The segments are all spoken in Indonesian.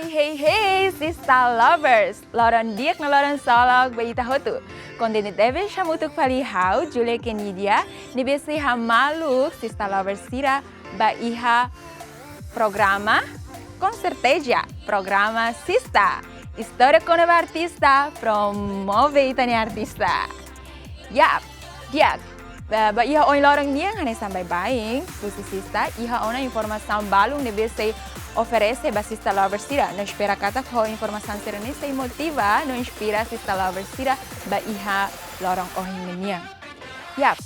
Hey, Sista Lovers! Loron diak na loron solog ba ita hotu. Konde ni deve shamutuk pali hau, Julia Kenidia, ni besi hamaluk Sista Lovers sira ba iha programa com certeza, programa Sista. História com a artista, promove itani artista. Yap, diak. Ba iha on lorong niang hane sampai baing, pusi Sista, iha ona informação balung ne besi oferece ba Sista Lovers sira. Não espera kata ko informação serene se motiva, não inspira Sista Lovers sira ba iha lorong ohing niang. Yap.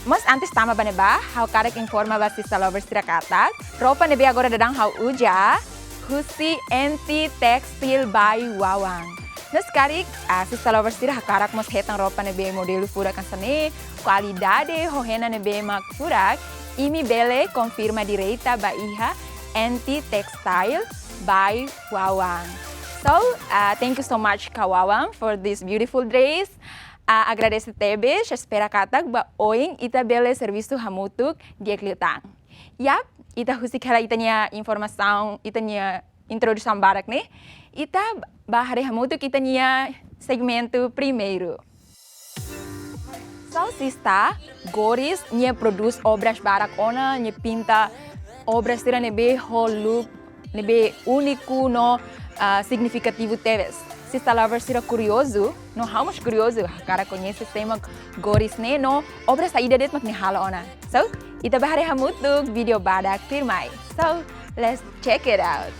Mas antes tama ba neba, hau karek informa ba Sista Lovers sira kata, roupa nebe agora dadang hau uja, Husi Anti Textile by Wawang. Nas karik, Sista Lovers sira hakarak mas hetang roupa nebe modelo furak kansane, qualidade hohena nebe mak furak, imi bele confirma direita ba iha Anti Textile by Wawang. So, thank you so much Kawawang for this beautiful dress. Agradeço tebe, espera katak ba oing ita bele serviço hamutuk diek liutang. Yap, ita husik hala itanya informação, itanya introdução barak ne. Ita bahari hamutuk itanya segmento primeiro. So, Sista, Goris nye produz obras barak ona, nye pinta obras tira nebe whole look, nebe único no significativo teves. Sista Lovers sira curioso, no how much curioso, cara conhece tema Goris ne no obras saída det mak ni hala ona. So, ita bahari hamutuk video badak firmai. So, let's check it out.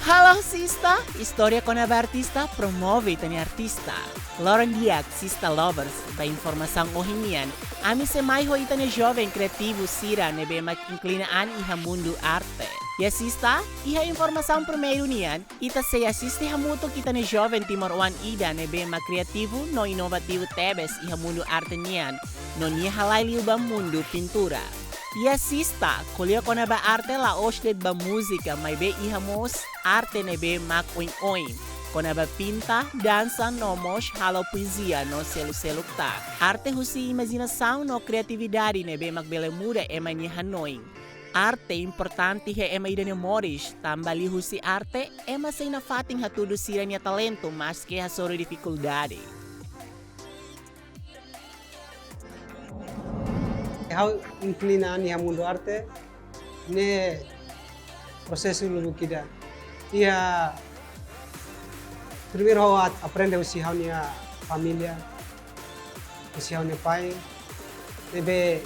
Halo Sista, História com a artista promove itani artista. Loren diak Sista Lovers, ba informação ohinian, ami se mai ho itani jovem criativo sira nebe mak inclinaan iha mundo arte. Ya Sista, iha informação primeiro nian, ita se assiste hamutok itani jovem Timor-Wan ida nebe mak kriativo no inovativo tebes iha mundo arte nian, no niya halay liubang mundo pintura. Ya Sista, kuliah ko na ba arte la osled ba musika may be ihamos arte ne be mak oin-oin. Ko na ba pinta, dansa, nomos, halo poesia no selu-seluk ta. Arte husi imaginação no kreatividade ne be magbele muda ema ni hanoing. Arte importante he ema ida ni moris, tambali husi arte ema say na fating hatudo sira niya talento mas que hasoro dificuldade. How inclina ni mundo arte ne processo lugu kida ia primeiro how aprende usi how nia família usi how nia pai debe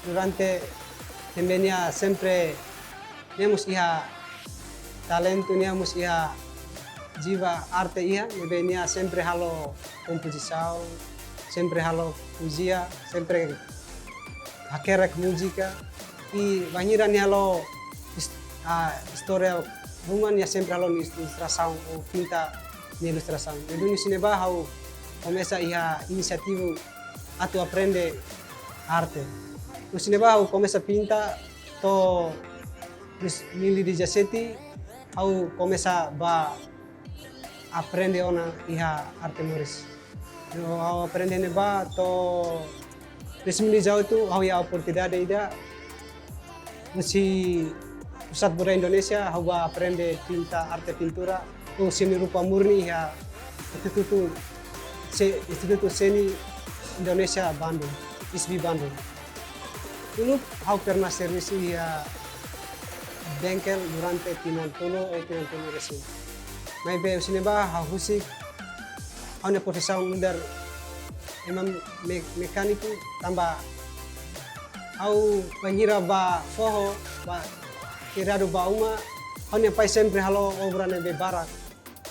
durante também sempre temos ia talento temos ia jiwa arte ia debe nia sempre halo composição sempre halo poesia sempre hakerek música e banheira ni halo história rumah ni sempre halo ilustração ou pinta ni ilustração. Então ni sineba hau começa ia inisiativo atu aprende arte. No sineba hau começa pinta to 2017 hau começa ba aprende ona ia arte moris. No hau aprende neba to resmi jauh itu hau ya oportunidade ida mesti pusat budaya Indonesia hau ba aprende pinta arte pintura o seni rupa murni ya Instituto Seni Indonesia Bandung ISBI Bandung dulu hau pernah servis ya bengkel durante Pinantulo o Pinantulo Resin mai be usine ba hau husik hau ne profissão mudar emang mekaniku tambah au banhira ba forro ba tirado ba uma hanya pai sempre halo obra ne be barak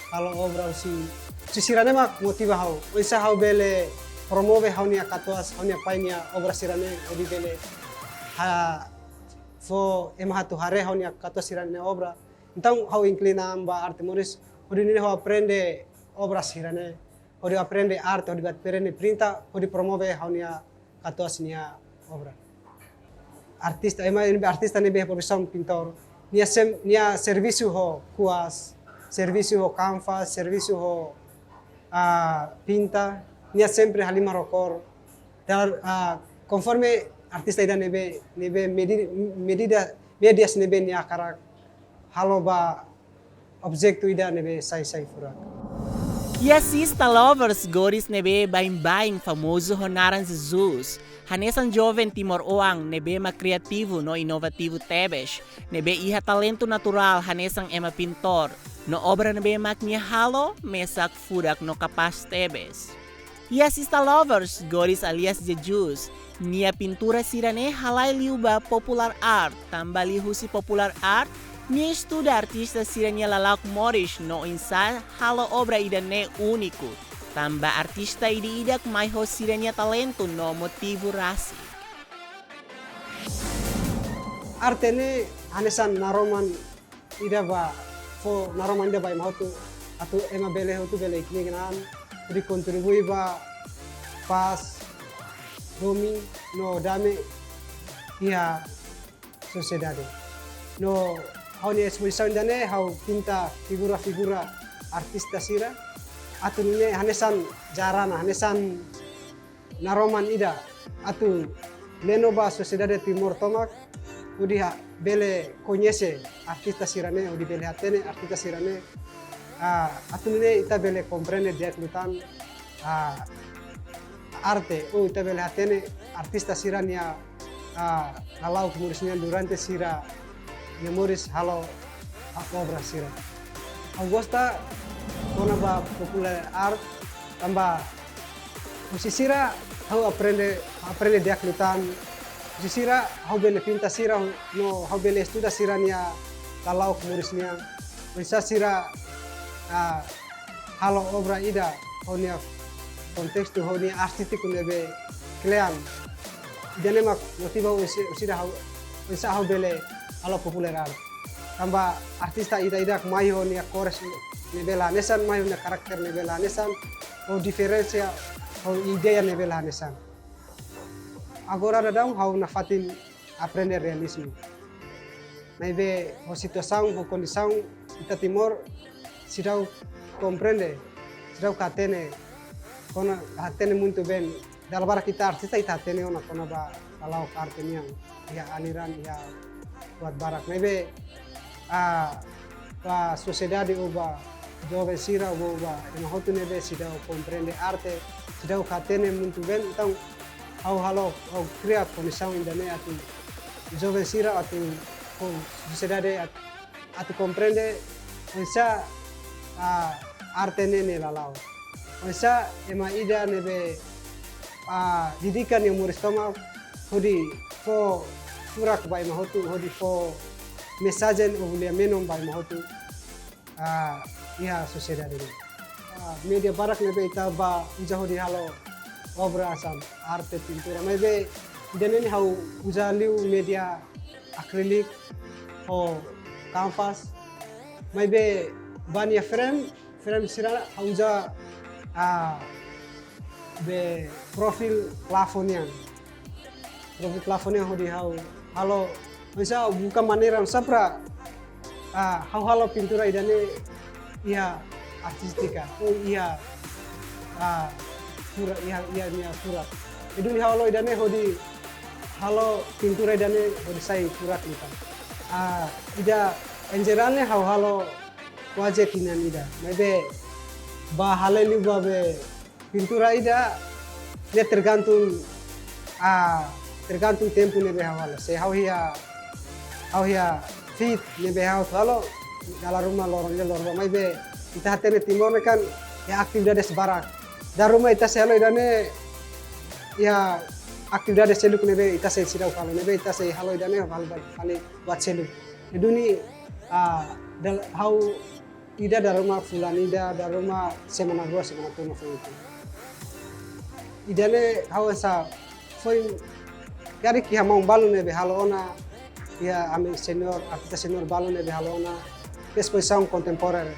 halo obra si sirane mak motiva hau isa hau bele promove hau nia katuas hau nia pai nia obra sirane odi bele ha fo emahatu hare hau nia katuas sirane obra então hau inclina ba arte moris odi ni hau aprende obra sirane odi aprende arte, odi aprende printa, odi promove haunia katuas nia obra. Artista, artista nebe profissão pintor, nia serviço ho kuas, serviço ho canvas, serviço ho pinta, nia sempre halima rokor. Conforme artista ida nebe medidas nebe nia karak halo ba objek tu ida nebe sai furak. E assista lovers goris nebe bain famoso honaran Jesus. Hanesan jovem Timor-Oang nebe ma kriativo no inovativo tebes. Nebe iha talento natural hanesan ema pintor. No obra nebe maknya halo mesak furak no kapas tebes. E assista lovers goris alias Jesus. Nia pintura sirane halai liuba popular art. Tambali husi popular art. Nia estuda artista siranya lalak moris no insa halo obra idane único. Tamba artista idak maiho siranya talento no motivo rasi. Arte ni hanesan naroman ida ba fo naroman ida ba mautu atau ema bele hotu bele kini kenan di kontribui ba pas domi no dame ia sociedade no hau ni exposition dane hau pinta figura artista sira atau ni hanesan jarana hanesan naroman ida atau leno ba sociedade Timor Tomak udi bele conhece artista sirane udi bele hatene artista sirane atau ni ita bele comprende dia klutan arte ita bele hatene artista sirania kalau kemudian durante sira memoris halo obra sira Augusta kona ba popular art tambah musisira hau aprende dia klutan musisira hau bele pinta sira no hau bele estuda sirania kalau kemudian bisa sira halo obra ida honia konteks tu honia artistik nebe klean dene mak motiva usida hau bisa hau bele halo popular art tambah artista ida mai honia kores nebela nesan mai honia karakter nebela nesan o diferencia o ideia nebela nesan agora dadang hau na fatin aprender realismo maybe o situação o condição ita Timor sidau comprende sidau katene kona hatene muito bem dalbara kita artista ita hatene ona kona ba kalau artenia ya aliran ya buat barak maybe ba sociedade uba jovem sira uba ema hotu nebe sidau comprende arte sidau katene muito bem então hau halo hau cria condição indane atu jovem sira atu com sociedade atu comprende onsa arte nene lalau onsa ema ida nebe didikan yang murid toma hodi fo furak bai mahotu hodi fo mesajen ulia menom bai mahotu ia sociedade media barak nebe ita ba uja hodi halo obra asam arte pintura maybe idane ni hau uja liu media acrylic o canvas maybe bania frame sira hauja be profil plafonnya hodi hau halo bisa buka manera sabra hau halo pintura idane ia artistika ia pura ia pura itu ni halo idane hodi halo pintura idane hodi sai pura kita ida enjerane hau halo wajah kinan ida maybe ba haleli ba be pintura ida dia tergantung tempo nebe hawala se hau hia fit nebe hau halo dalam rumah lorong maybe kita hatene Timor kan ya aktividades barak da rumah ita se halo idane ya aktividades seluk nebe ita se sidau halo nebe ita se halo idane hal buat seluk iduni hau ida da rumah fulan ida da rumah semana 2 semana 3 itu idane hau sa foi gari ki hamong balu nebe halo ona ya ami senior artista senior balu nebe halo ona exposição contemporânea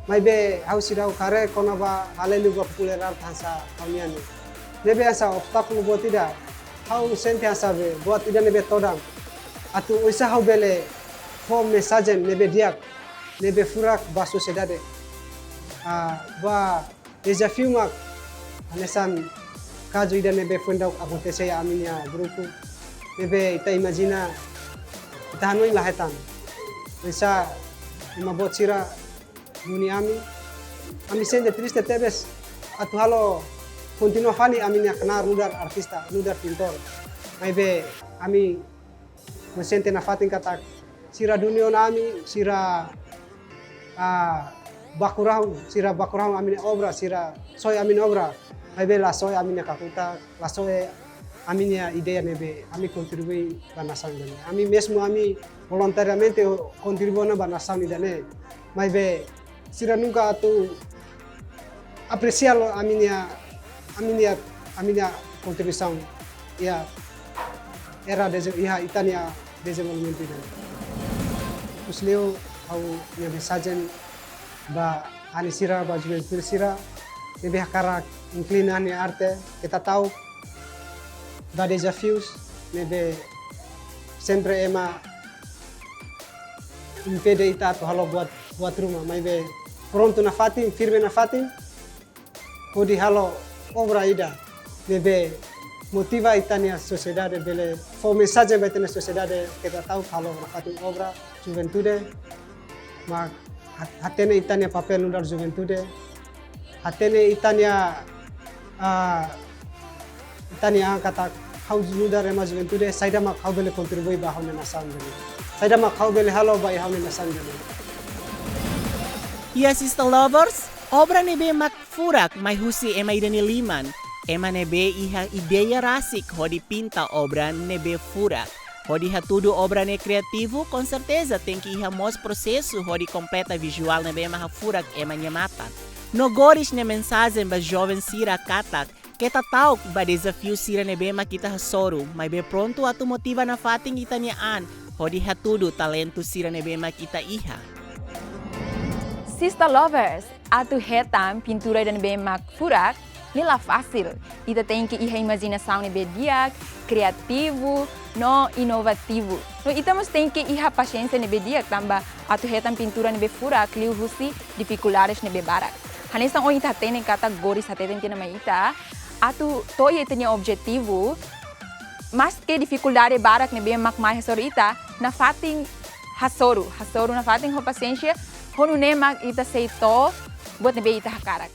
maybe hau sidau kare kona ba halelu ba popular art hansa kauniani nebe asa obstáculo buat tidak hau sente asa be buat tidak nebe todang atu isa hau bele form message nebe diak nebe furak ba sociedade ba desafio mak anesan kajo ida nebe fundau acontece a minha grupo nebe ita imagina ita hanoi lahetan bisa imabot sira dunia ami sende triste tebes atu halo continua fani ami nya kenar nudar artista nudar pintor maibe ami mesente na fatin kata sira dunia nami sira bakurau amine obra sira soy amine obra maibe la soy amine kakuta la soy aminia ideia nebe ami contribui banasan dane ami mesmo ami voluntariamente contribuo na banasan dane maibe sira nunca atu aprecialo aminia contribuição ia era ia itania desenvolvimento dane usleo au minha mensagem ba ani sira ba juventude sira nebe hakara inclinane arte kita tahu ba desafios nebe sempre ema impede ita to halo buat rumah maibe pronto na fatin firme na fatin kodi halo obra ida nebe motiva itania sociedade bele fo mensagem ba itania sociedade kita tahu halo na fatin obra juventude ma hatene itania papel nudar juventude hatene itania kata hau nudar ema juventude saida mak hau bele contribui ba hau na nasan bele saida mak hau bele halo ba hau na nasan bele. Ya Sister Lovers, obra nebe mak furak mai husi ema idani liman ema nebe iha ideia rasik hodi pinta obra nebe furak. Hodi hatudo obra ne criativo, com certeza tem que ir mos processo hodi completa visual ne bem furak ema nyamata. No goris ne mensagem ba jovem sira katak, que tauk ba desafio sira ne bem kita hasoru, mas be pronto atu motiva na fating itanyaan, hodi hatudo talento sira ne bem kita iha. Sister Lovers, atu hetam pintura dan bem mak furak, nila fácil. Ita tem que ir imaginação nebe diak, criativo, no inovativo. No ita mos tem que ir paciência nebe diak tamba atu hetam pintura nebe furak liu husi dificuldades nebe barak. Hanesang o ita tenen kategori sa teten tina maita, atu toye tenya objetivo, mas que dificuldade barak nebe mak mai hasoru ita, na fating hasoru na fating ho paciência, honu ne mak ita seito buat nebe ita hakarak.